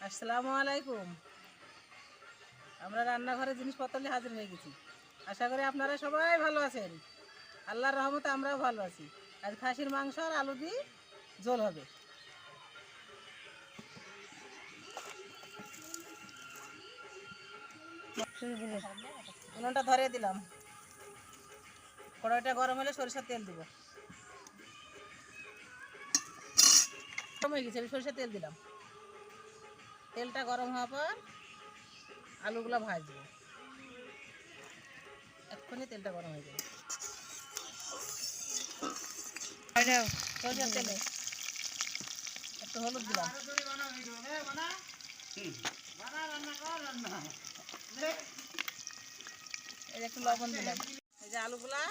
আসসালামু আলাইকুম। আমরা রান্নাঘরে জিনিসপত্র নিয়ে হাজির হয়ে গেছি। আশা করি আপনারা সবাই ভালো আছেন। আল্লাহর রহমতে আমরাও ভালো আছি। আজ খাসির মাংস আর আলু দিয়ে ঝোল হবে। উনুনটা ধরিয়ে দিলাম। কড়াইটা গরম হলে সরিষার তেল দিব। গরম হয়ে গেছে, আমি সরিষার তেল দিলাম। তেলটা গরম হওয়ার পর আলুগুলো ভাজবো। এক্ষুনি তেলটা গরম হয়ে যাবে। সরিষার তেলে একটু হলুদ দিলাম, এই যে একটু লবণ দিলাম। এই যে আলুগুলা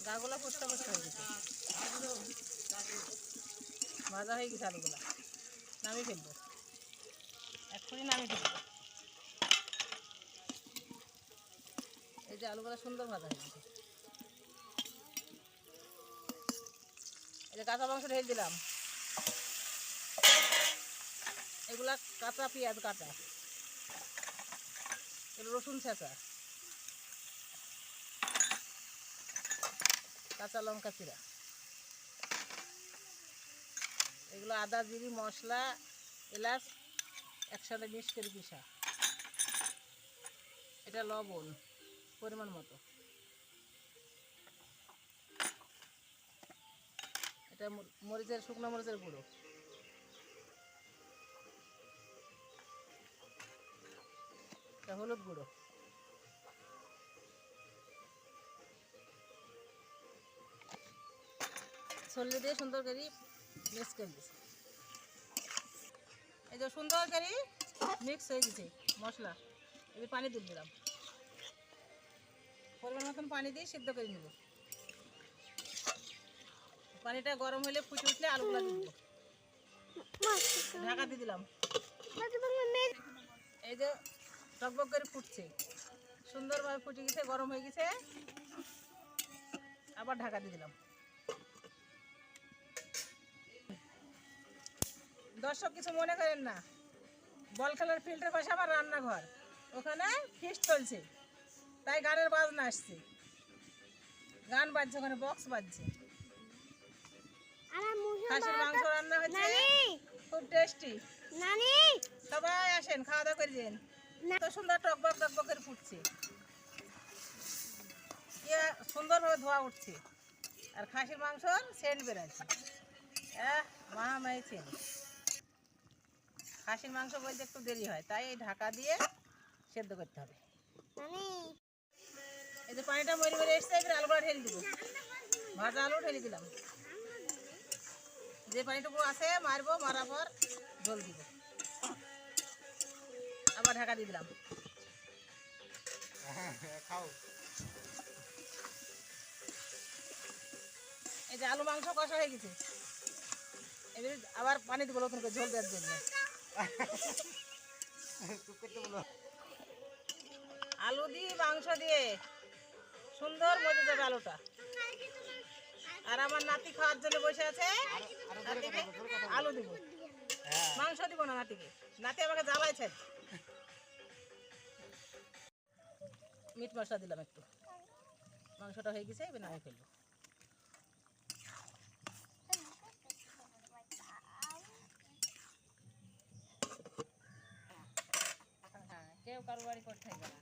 গাগুলা পুষ্ট পুষ্ট হয়ে গেছে, ভাজা হয়ে গেছে। আলুগুলা নামিয়ে ফেলবো, এক্ষুনি নামিয়ে ফেলবো। এই যে আলুগুলা সুন্দর ভাজা হয়ে গেছে। এই যে কাঁচা মাংস ঢেলে দিলাম। এগুলা কাঁচা পেঁয়াজ কাটা, রসুন ছেঁচা, কাঁচা লঙ্কা চিরা, এগুলো আদা জিরি মশলা এলাচ একসাথে মিক্স করে পিসা। এটা লবণ পরিমাণ মতো, এটা মরিচের শুকনো মরিচের গুঁড়ো, এটা হলুদ গুঁড়ো, ছল্লি দিয়ে সুন্দর করে মিক্স করে দিয়েছি। এই যে সুন্দর করে মিক্স হয়ে গেছে মশলা। এবার পানি দিয়ে দিলাম, পরিমাণ মতন পানি দিয়ে সিদ্ধ করে নেব। পানিটা গরম হলে ফুটে উঠলে আলুগুলা দিব, ঢাকা দিয়ে দিলাম। এই যে টকবক করে ফুটছে, সুন্দরভাবে ফুটে গেছে, গরম হয়ে গেছে। আবার ঢাকা দিয়ে দিলাম। দর্শক কিছু মনে করেন না, বল খেলার ফিল্ডের পাশে আমার রান্নাঘর, ওখানে ফিস্ট চলছে, তাই গানের বাজনা আসছে, গান বাজছে, ওখানে বক্স বাজছে। খাসির মাংস রান্না হচ্ছে, খুব টেস্টি। সবাই আসেন, খাওয়া দাওয়া করে যান। এত সুন্দর টকবক টকবক করে ফুটছে, সুন্দরভাবে ধোয়া উঠছে, আর খাসির মাংসর সেন্ট বেরাচ্ছে। মহামায়ী সেন্ট। খাসির মাংস বলতে একটু দেরি হয়, তাই এই ঢাকা দিয়ে সেদ্ধ করতে হবে। এই যে পানিটা মরে মরে এসছে, এবার আলুগুলো ঢেলে দিব। ভাজা আলু ঢেলে দিলাম। যে পানিটুকু আছে মারবো, মারার পর ঝোল দিব। আবার ঢাকা দিয়ে দিলাম। এই যে আলু মাংস কষা হয়ে গেছে, এবার আবার পানি দিব নতুন করে ঝোল দেওয়ার জন্য। আলু দিয়ে মাংস দিয়ে সুন্দর মজে যাবে আলুটা। আর আমার নাতি খাওয়ার জন্য বসে আছে, নাতিকে আলু দিব, মাংস দিব না নাতিকে। নাতি আমাকে জ্বালাইছে। মিট মশলা দিলাম একটু, মাংসটা হয়ে গেছে, এবার নামিয়ে ফেলবো। কেউ কারো বাড়ি করতে হবে না।